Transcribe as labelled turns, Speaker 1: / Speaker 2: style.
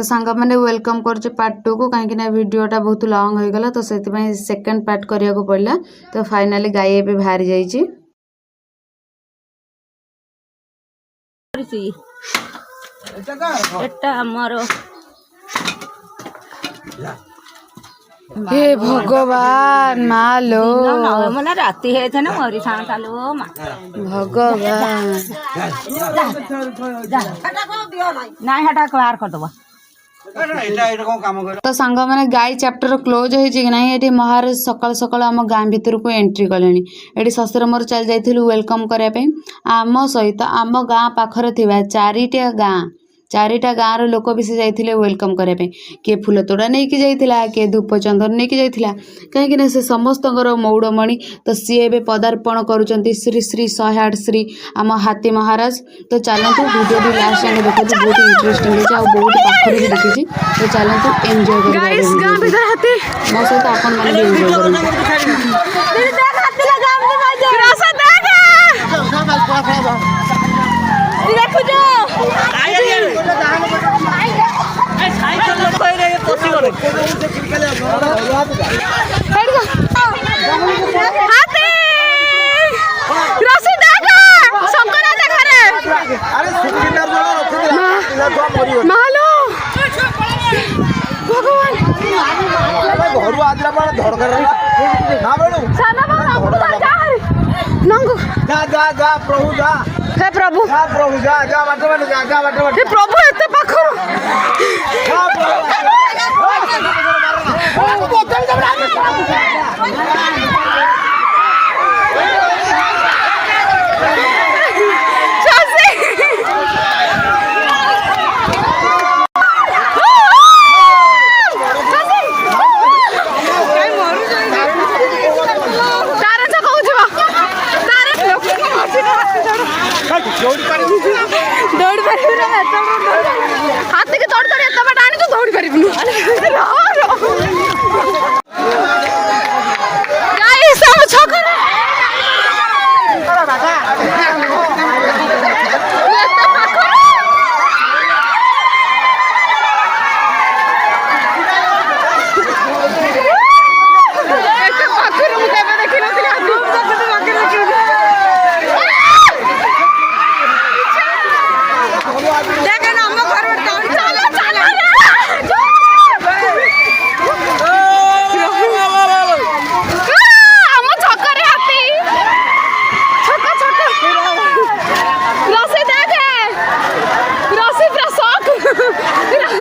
Speaker 1: तो सांग मैंने वेलकम कर पार्ट 2 को कहीं वीडियोटा बहुत लंग हो गला तो से सेकेंड पार्ट करने को पड़ा। तो फाइनाली गाई ए बाहरी जाइए। हे भगवान मालो
Speaker 2: मला राती है ना मरी था लो
Speaker 1: भगवान
Speaker 2: नहीं हटा बाहर कर दबा।
Speaker 1: तो सांग मैंने गाई चैप्टर क्लोज हो महाराज सकाल सकाल आम गाँ भितर को एंट्री कले। ये शशुर मोर चल जाइलु वेलकम करने आम सहित आम गाँ पाखरे थिबा चारिटा गाँव लोक भी से जाइए वेलकम करने किए फूल तोड़ा नहीं कि जाइला किए धूप चंदन नहीं कि जाइला कहीं से समस्त मौड़मणि तो सी ए पदार्पण करुँच श्री श्री 108 श्री आम हाथी महाराज। तो चलतु वीडियो भी लास्ट जाए देखो बहुत इंटरेस्टिंग है और बहुत पाखर भी देखी। तो चलतु एंजॉय कर मो सहित आपण मैंने भी प्रभु प्रभु